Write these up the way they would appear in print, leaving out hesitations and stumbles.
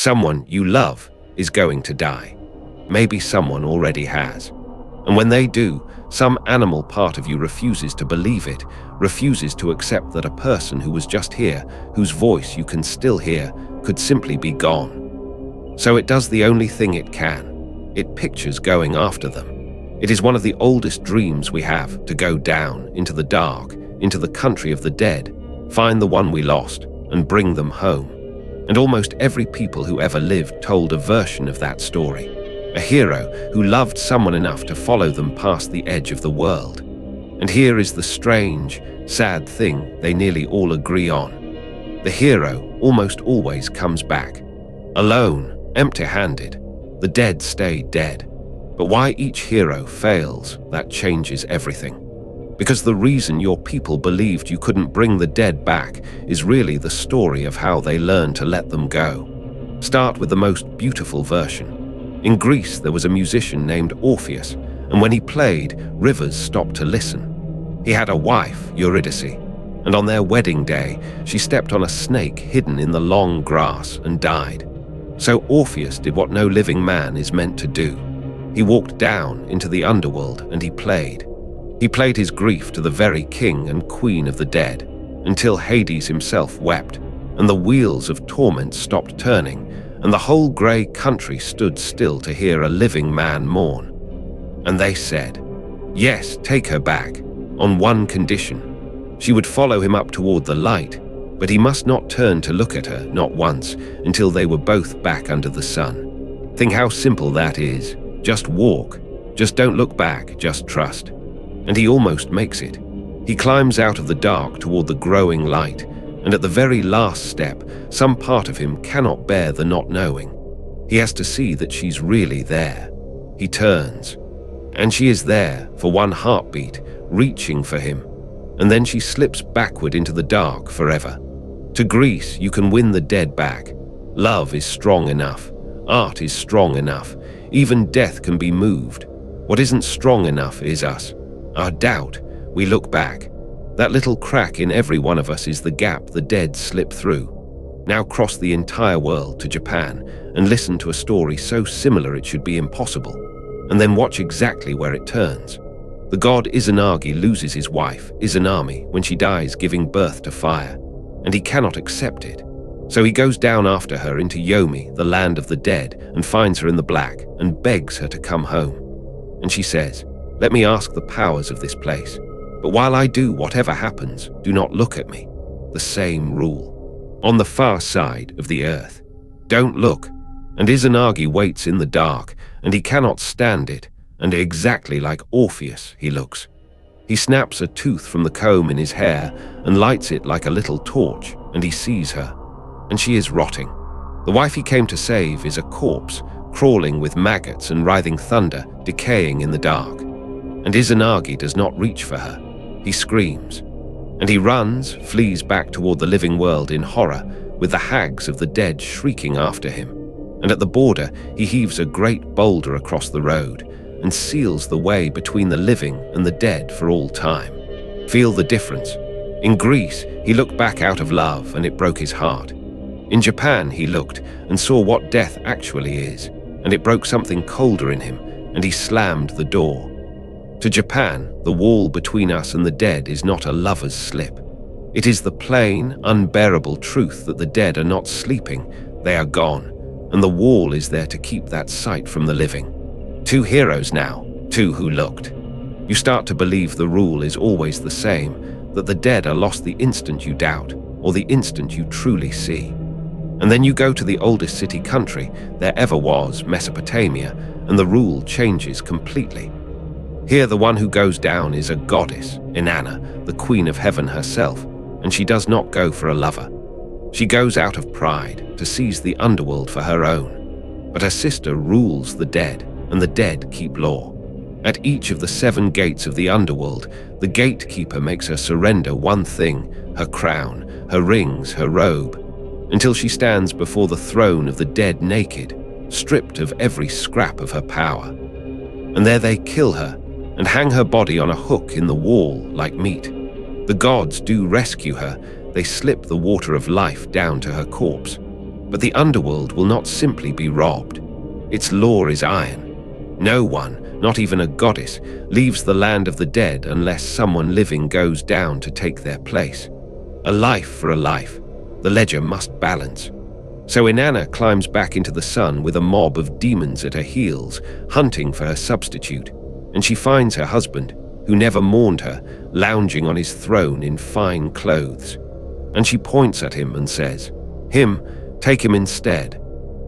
Someone you love is going to die. Maybe someone already has. And when they do, some animal part of you refuses to believe it, refuses to accept that a person who was just here, whose voice you can still hear, could simply be gone. So it does the only thing it can. It pictures going after them. It is one of the oldest dreams we have, to go down into the dark, into the country of the dead, find the one we lost, and bring them home. And almost every people who ever lived told a version of that story. A hero who loved someone enough to follow them past the edge of the world. And here is the strange, sad thing they nearly all agree on. The hero almost always comes back. Alone, empty-handed. The dead stay dead. But why each hero fails, that changes everything. Because the reason your people believed you couldn't bring the dead back is really the story of how they learned to let them go. Start with the most beautiful version. In Greece, there was a musician named Orpheus, and when he played, rivers stopped to listen. He had a wife, Eurydice, and on their wedding day, she stepped on a snake hidden in the long grass and died. So Orpheus did what no living man is meant to do. He walked down into the underworld and he played. He played his grief to the very king and queen of the dead, until Hades himself wept, and the wheels of torment stopped turning, and the whole grey country stood still to hear a living man mourn. And they said, "Yes, take her back, on one condition. She would follow him up toward the light, but he must not turn to look at her, not once, until they were both back under the sun." Think how simple that is. Just walk. Just don't look back, just trust. And he almost makes it. He climbs out of the dark toward the growing light, and at the very last step, some part of him cannot bear the not knowing. He has to see that she's really there. He turns, and she is there for one heartbeat, reaching for him, and then she slips backward into the dark forever. To Greece, you can win the dead back. Love is strong enough. Art is strong enough. Even death can be moved. What isn't strong enough is us. Our doubt. We look back. That little crack in every one of us is the gap the dead slip through. Now cross the entire world to Japan and listen to a story so similar it should be impossible, and then watch exactly where it turns. The god Izanagi loses his wife, Izanami, when she dies giving birth to fire, and he cannot accept it. So he goes down after her into Yomi, the land of the dead, and finds her in the black and begs her to come home. And she says, "Let me ask the powers of this place. But while I do whatever happens, do not look at me." The same rule. On the far side of the earth. Don't look. And Izanagi waits in the dark, and he cannot stand it, and exactly like Orpheus he looks. He snaps a tooth from the comb in his hair and lights it like a little torch, and he sees her. And she is rotting. The wife he came to save is a corpse, crawling with maggots and writhing thunder, decaying in the dark. And Izanagi does not reach for her. He screams. And he runs, flees back toward the living world in horror, with the hags of the dead shrieking after him. And at the border, he heaves a great boulder across the road and seals the way between the living and the dead for all time. Feel the difference. In Greece, he looked back out of love and it broke his heart. In Japan, he looked and saw what death actually is, and it broke something colder in him, and he slammed the door. To Japan, the wall between us and the dead is not a lover's slip. It is the plain, unbearable truth that the dead are not sleeping, they are gone, and the wall is there to keep that sight from the living. Two heroes now, two who looked. You start to believe the rule is always the same, that the dead are lost the instant you doubt, or the instant you truly see. And then you go to the oldest city country there ever was, Mesopotamia, and the rule changes completely. Here the one who goes down is a goddess, Inanna, the queen of heaven herself, and she does not go for a lover. She goes out of pride to seize the underworld for her own. But her sister rules the dead, and the dead keep law. At each of the 7 gates of the underworld, the gatekeeper makes her surrender one thing, her crown, her rings, her robe, until she stands before the throne of the dead naked, stripped of every scrap of her power. And there they kill her, and hang her body on a hook in the wall like meat. The gods do rescue her, they slip the water of life down to her corpse. But the underworld will not simply be robbed. Its law is iron. No one, not even a goddess, leaves the land of the dead unless someone living goes down to take their place. A life for a life. The ledger must balance. So Inanna climbs back into the sun with a mob of demons at her heels, hunting for her substitute, and she finds her husband, who never mourned her, lounging on his throne in fine clothes. And she points at him and says, "Him, take him instead.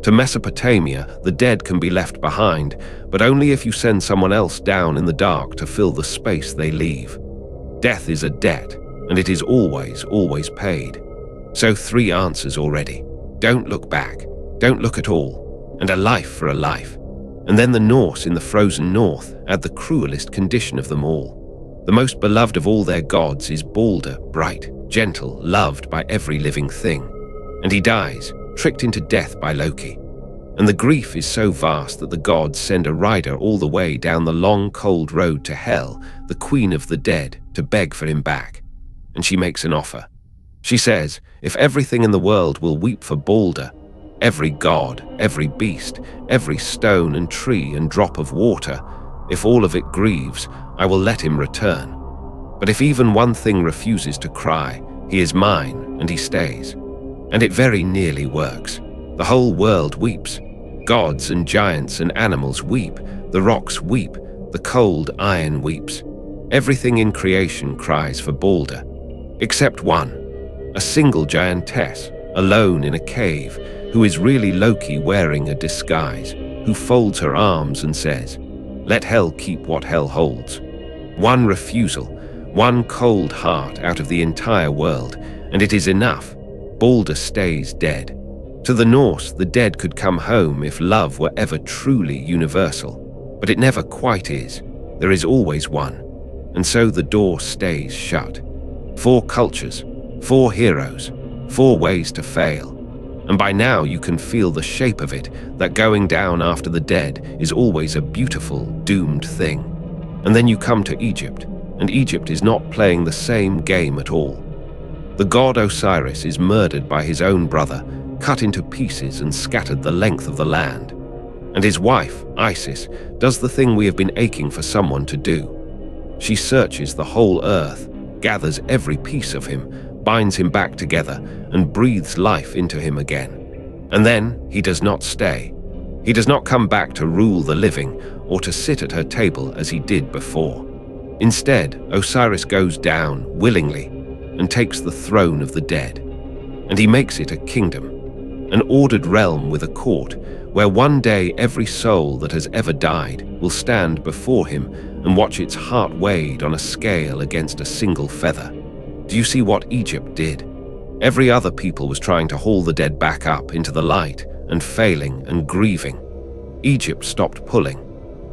To Mesopotamia, the dead can be left behind, but only if you send someone else down in the dark to fill the space they leave. Death is a debt, and it is always, always paid." So 3 answers already. Don't look back. Don't look at all. And a life for a life. And then the Norse in the frozen north add the cruelest condition of them all. The most beloved of all their gods is Baldr, bright, gentle, loved by every living thing. And he dies, tricked into death by Loki. And the grief is so vast that the gods send a rider all the way down the long, cold road to Hel, the queen of the dead, to beg for him back. And she makes an offer. She says, if everything in the world will weep for Baldr, every god, every beast, every stone and tree and drop of water, if all of it grieves, I will let him return. But if even one thing refuses to cry, he is mine, and he stays. And it very nearly works. The whole world weeps. Gods and giants and animals weep. The rocks weep. The cold iron weeps. Everything in creation cries for Baldr, except one. A single giantess, alone in a cave, who is really Loki wearing a disguise, who folds her arms and says, "Let Hel keep what Hel holds." One refusal, one cold heart out of the entire world, and it is enough. Baldr stays dead. To the Norse, the dead could come home if love were ever truly universal. But it never quite is. There is always one. And so the door stays shut. 4 cultures, 4 heroes, 4 ways to fail. And by now you can feel the shape of it, that going down after the dead is always a beautiful, doomed thing. And then you come to Egypt, and Egypt is not playing the same game at all. The god Osiris is murdered by his own brother, cut into pieces and scattered the length of the land. And his wife, Isis, does the thing we have been aching for someone to do. She searches the whole earth, gathers every piece of him, binds him back together, and breathes life into him again. And then he does not stay. He does not come back to rule the living or to sit at her table as he did before. Instead, Osiris goes down willingly and takes the throne of the dead. And he makes it a kingdom, an ordered realm with a court, where one day every soul that has ever died will stand before him and watch its heart weighed on a scale against a single feather. Do you see what Egypt did? Every other people was trying to haul the dead back up into the light and failing and grieving. Egypt stopped pulling.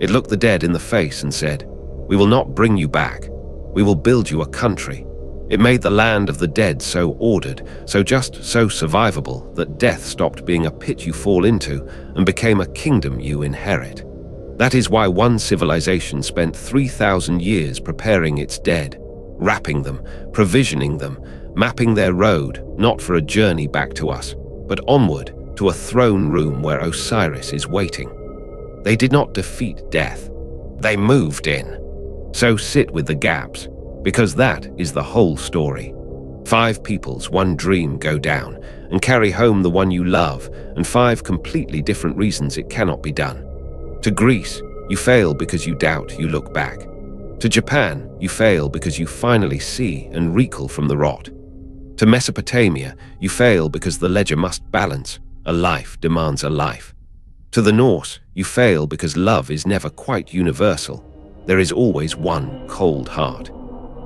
It looked the dead in the face and said, "We will not bring you back. We will build you a country." It made the land of the dead so ordered, so survivable, that death stopped being a pit you fall into and became a kingdom you inherit. That is why one civilization spent 3,000 years preparing its dead, wrapping them, provisioning them, mapping their road, not for a journey back to us, but onward to a throne room where Osiris is waiting. They did not defeat death. They moved in. So sit with the gaps, because that is the whole story. 5 peoples, 1 dream go down, and carry home the one you love, and 5 completely different reasons it cannot be done. To Greece, you fail because you doubt, you look back. To Japan, you fail because you finally see and recoil from the rot. To Mesopotamia, you fail because the ledger must balance. A life demands a life. To the Norse, you fail because love is never quite universal. There is always one cold heart.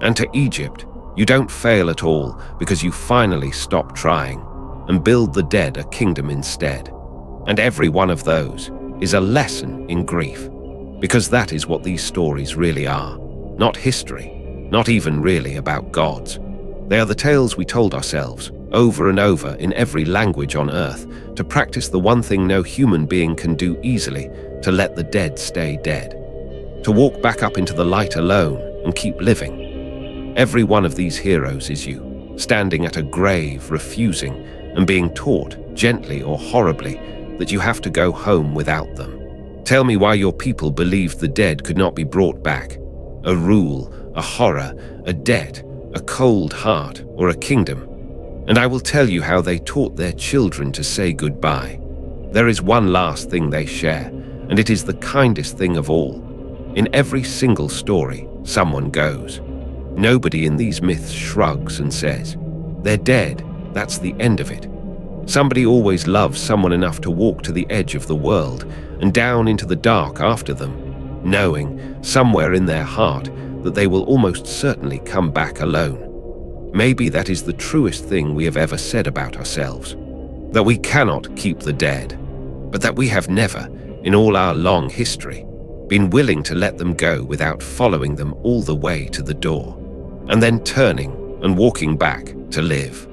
And to Egypt, you don't fail at all because you finally stop trying and build the dead a kingdom instead. And every one of those is a lesson in grief, because that is what these stories really are. Not history, not even really about gods. They are the tales we told ourselves, over and over in every language on earth, to practice the one thing no human being can do easily, to let the dead stay dead. To walk back up into the light alone and keep living. Every one of these heroes is you, standing at a grave, refusing, and being taught gently or horribly, that you have to go home without them. Tell me why your people believed the dead could not be brought back. A rule, a horror, a debt, a cold heart, or a kingdom. And I will tell you how they taught their children to say goodbye. There is one last thing they share, and it is the kindest thing of all. In every single story, someone goes. Nobody in these myths shrugs and says, "They're dead, that's the end of it." Somebody always loves someone enough to walk to the edge of the world and down into the dark after them, knowing, somewhere in their heart, that they will almost certainly come back alone. Maybe that is the truest thing we have ever said about ourselves, that we cannot keep the dead, but that we have never, in all our long history, been willing to let them go without following them all the way to the door, and then turning and walking back to live.